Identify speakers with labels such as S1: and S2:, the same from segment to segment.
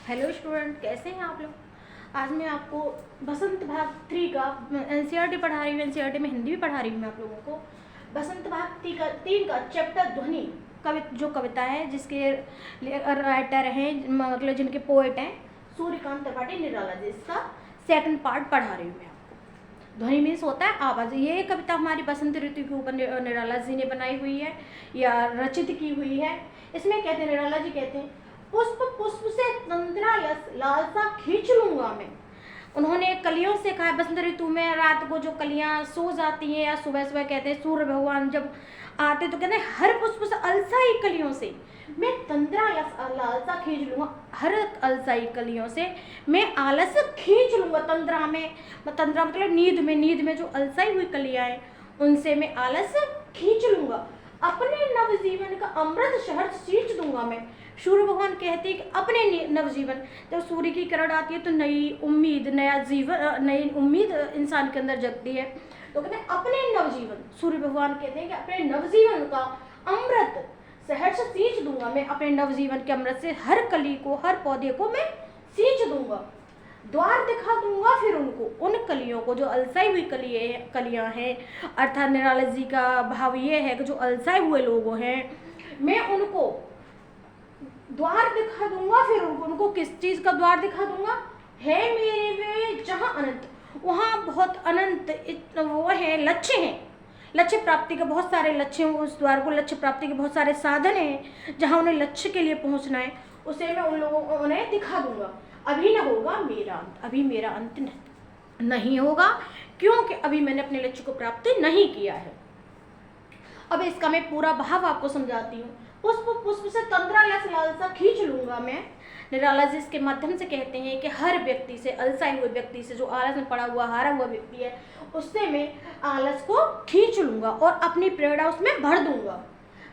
S1: Hello student, कैसे हैं आप लोग। आज मैं आपको बसंत भाग 3 का एनसीईआरटी पढ़ा रही हूँ। एनसीईआरटी में हिंदी भी पढ़ा रही हूँ मैं आप लोगों को। बसंत भाग 3 का चैप्टर ध्वनि जो कविता है, जिसके राइटर हैं, मतलब जिनके पोएट हैं सूर्यकांत त्रिपाठी निराला जी, इसका सेकंड पार्ट पढ़ा रही हूँ मैं आपको। ध्वनि मीन्स होता है आवाज़। ये कविता हमारी बसंत ऋतु के ऊपर निराला जी ने बनाई हुई है या रचित की हुई है। इसमें कहते हैं, निराला जी कहते हैं, पुष्प पुष्प से तंद्रा लालसा खींच लूंगा मैं। उन्होंने कलियों से कहा, बसंत ऋतु में रात को जो कलियां सो जाती हैं या सुबह सुबह कहते हैं सूर्य भगवान जब आते तो कहते हैं हर पुष्प से अलसाई कलियों से मैं तंद्रा लालसा खींच लूंगा। हर अलसाई कलियों से मैं आलस खींच लूंगा। तंद्रा मतलब नींद में जो अलसाई हुई कलियां हैं उनसे मैं आलस खींच लूंगा। अपने नवजीवन का अमृत शहर सींच दूंगा मैं। सूर्य भगवान कहते हैं कि अपने नवजीवन, जब सूर्य की किरण आती है तो नई उम्मीद, नया जीवन, नई उम्मीद इंसान के अंदर जगती है। तो कहते हैं अपने नवजीवन, सूर्य भगवान कहते हैं कि अपने नवजीवन का अमृत शहर से सींच दूंगा मैं। अपने नवजीवन के अमृत से हर कली को, हर पौधे को मैं सींच दूंगा। द्वार दिखा दूंगा फिर उनको, उन कलियों को जो अलसाई हुई कलियां हैं। अर्थात निराला जी का भाव ये है कि जो अलसाए हुए लोग हैं, मैं उनको द्वार दिखा दूंगा। फिर उनको किस चीज का द्वार दिखा दूंगा? है मेरे वे जहां अनंत, वहां बहुत अनंत वो है, लक्ष्य हैं। लक्ष्य प्राप्ति के बहुत सारे लक्ष्य हैं। उस द्वार को लक्ष्य प्राप्ति के बहुत सारे साधन हैं जहां उन्हें लक्ष्य के लिए पहुंचना है, उसे मैं उन लोगों को उन्हें दिखा दूंगा। अभी न होगा मेरा अंत, अभी मेरा अंत नहीं होगा, क्योंकि अभी मैंने अपने लक्ष्य को प्राप्त नहीं किया है। अब इसका मैं पूरा भाव आपको समझाती हूँ। पुष्प पुष्प से तंद्रा लालसा खींच लूंगा मैं। निराला जी इसके माध्यम से कहते हैं कि हर व्यक्ति से, अलसाए हुए व्यक्ति से, जो आलस में पड़ा हुआ हारा हुआ व्यक्ति है, उससे मैं आलस को खींच लूंगा और अपनी प्रेरणा उसमें भर दूंगा।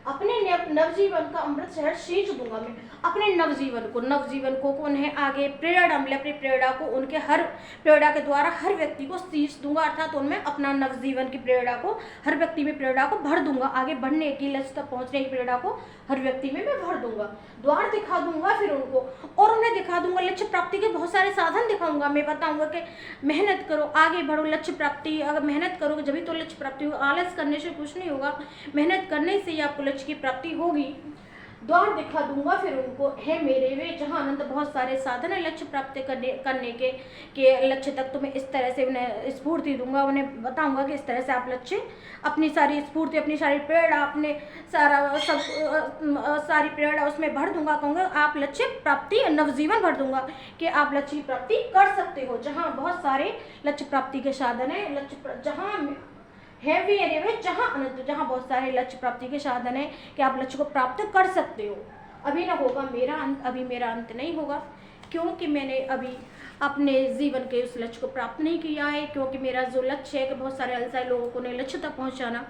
S1: अपने नवजीवन का अमृत शहर सींच दूंगा मैं। अपने नवजीवन को उन्हें आगे प्रेरणा मिले, अपनी प्रेरणा को उनके हर प्रेरणा के द्वारा हर व्यक्ति को सींच दूंगा। अर्थात उनमें अपना नवजीवन की प्रेरणा को, हर व्यक्ति में प्रेरणा को भर दूंगा। आगे बढ़ने की, लक्ष्य तक पहुंचने की प्रेरणा को हर व्यक्ति में मैं भर दूंगा। द्वार दिखा दूंगा फिर उनको, और उन्हें दिखा दूंगा लक्ष्य प्राप्ति के बहुत सारे साधन दिखाऊंगा। मैं बताऊंगा कि मेहनत करो, आगे बढ़ो, लक्ष्य प्राप्ति, अगर मेहनत करोगे जब तो लक्ष्य प्राप्ति होगा। आलस करने से कुछ नहीं होगा, मेहनत करने से ही आपको लक्ष्य की प्राप्ति होगी। द्वार दिखा दूंगा फिर उनको, है मेरे वे जहां अनंत, बहुत सारे साधन है लक्ष्य प्राप्त करने के लक्ष्य तक। तो मैं इस तरह से उन्हें स्फूर्ति दूंगा, उन्हें बताऊंगा कि इस तरह से आप लक्ष्य, अपनी सारी स्फूर्ति, अपनी सारी प्रेरणा, अपने सारी प्रेरणा उसमें भर दूंगा। कहूँगा आप लक्ष्य प्राप्ति, नवजीवन भर दूंगा कि आप लक्ष्य की प्राप्ति कर सकते हो। जहाँ बहुत सारे लक्ष्य प्राप्ति के साधन है, लक्ष्य जहाँ है भी वे जहाँ अनंत, जहाँ बहुत सारे लक्ष्य प्राप्ति के साधन है कि आप लक्ष्य को प्राप्त कर सकते हो। अभी ना होगा मेरा अंत, अभी मेरा अंत नहीं होगा, क्योंकि मैंने अभी अपने जीवन के उस लक्ष्य को प्राप्त नहीं किया है। क्योंकि मेरा जो लक्ष्य है कि बहुत सारे अलसाए लोगों को लक्ष्य तक पहुँचाना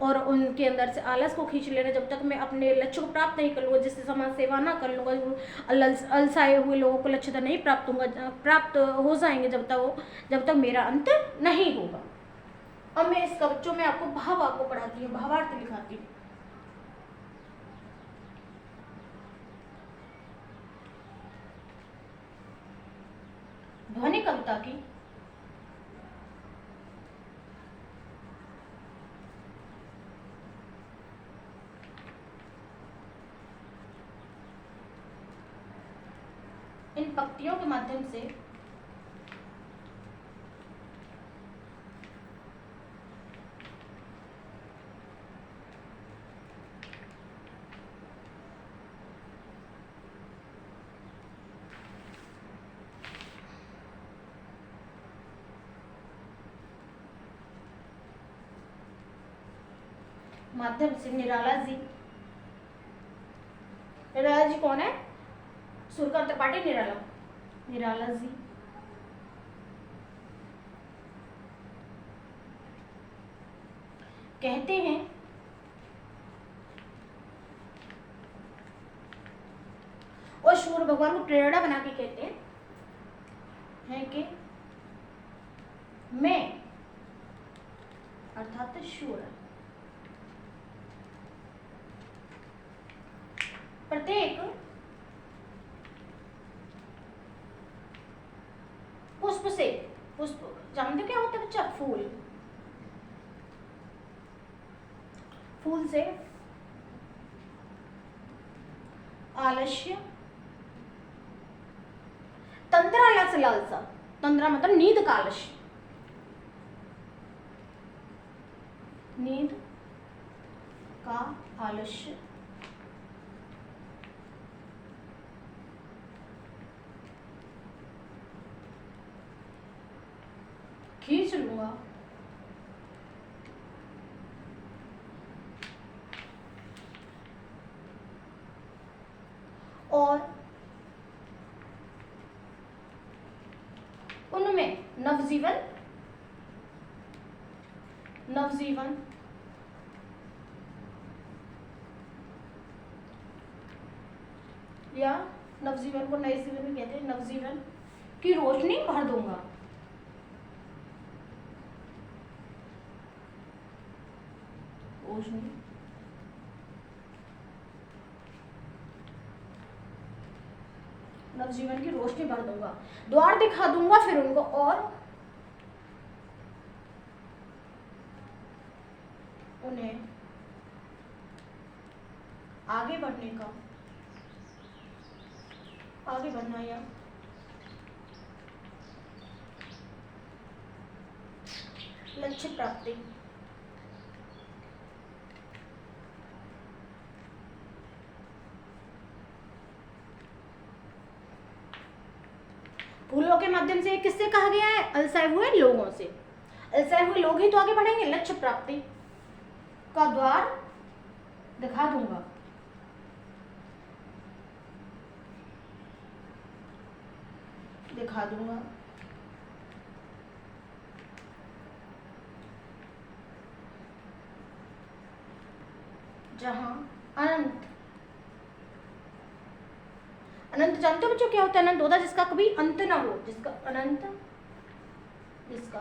S1: और उनके अंदर से आलस को खींच लेना, जब तक मैं अपने लक्ष्य को प्राप्त नहीं कर लूँगा, जिससे समाज सेवा ना कर लूँगा, अलसाए हुए लोगों को लक्ष्य तक नहीं प्राप्त हो जाएंगे जब तक मेरा अंत नहीं होगा। अब मैं इस कविता में आपको भाव आपको पढ़ाती हूँ, भावार्थ लिखाती हूँ। ध्वनि कविता की इन पंक्तियों के माध्यम से निराला जी कौन है? सूर्यकांत त्रिपाठी निराला जी कहते हैं और सूर्य भगवान को प्रेरणा बना के कहते हैं कि मैं, अर्थात सूर्य, प्रत्येक फूल से आलस्य, तंद्रा से लालसा, तंद्रा मतलब नींद का आलस्य, नींद का आलस्य, खींच लूंगा, और उनमें नवजीवन, नवजीवन या नवजीवन को नए जीवन भी कहते हैं, नवजीवन की रोशनी भर दूंगा, रोशनी नवजीवन की रोशनी भर दूंगा, द्वार दिखा दूंगा फिर उनको, और उन्हें आगे बढ़ने का, आगे बढ़ना या लक्ष्य प्राप्ति, फूलों के माध्यम से किससे कहा गया है? अलसाए हुए लोगों से। अलसाए हुए लोग ही तो आगे बढ़ेंगे। लक्ष्य प्राप्ति का द्वार दिखा दूंगा, दिखा दूंगा, जहां अनंत, अनंत जानते हो बच्चों क्या होता है? अनंत होता है जिसका कभी अंत ना हो, जिसका अनंत, जिसका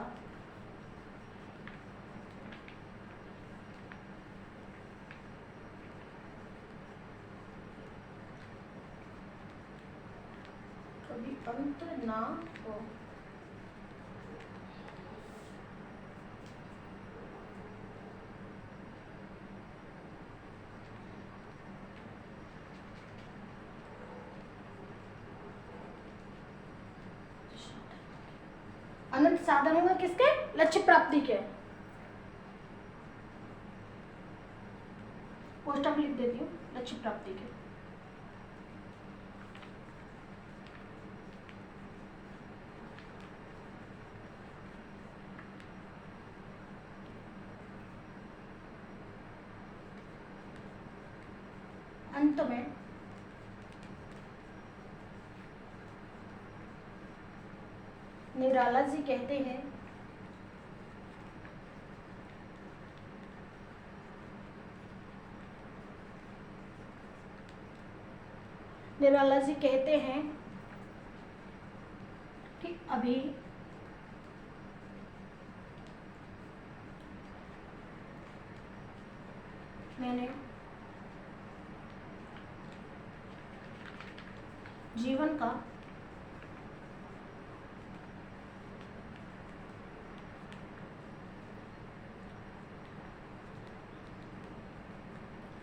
S1: कभी अंत ना हो। अनंत साधन होगा किसके? लक्ष्य प्राप्ति के। पोस्ट ऑफ लिख देती हूँ, लक्ष्य प्राप्ति के। अंत में निराला जी कहते हैं निराला जी कहते हैं कि अभी मैंने जीवन का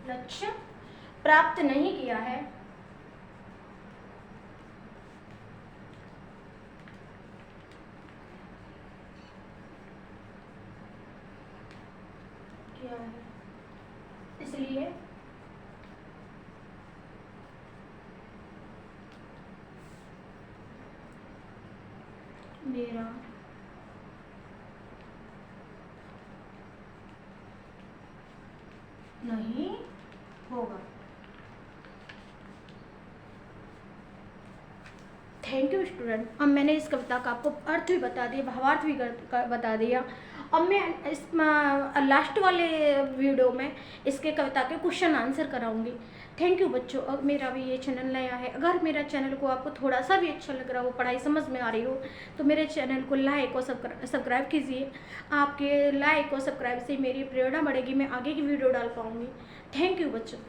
S1: लक्ष्य प्राप्त नहीं किया है, इसलिए मेरा नहीं होगा। Thank you student. अब मैंने इस कविता का आपको अर्थ भी बता दिया, भावार्थ भी बता दिया। अब मैं इस लास्ट वाले वीडियो में इसके कविता के क्वेश्चन आंसर कराऊंगी। थैंक यू बच्चों। और मेरा भी ये चैनल नया है, अगर मेरा चैनल को आपको थोड़ा सा भी अच्छा लग रहा हो, पढ़ाई समझ में आ रही हो, तो मेरे चैनल को लाइक और सब्सक्राइब कीजिए। आपके लाइक और सब्सक्राइब से मेरी प्रेरणा बढ़ेगी, मैं आगे की वीडियो डाल पाऊँगी। थैंक यू बच्चों।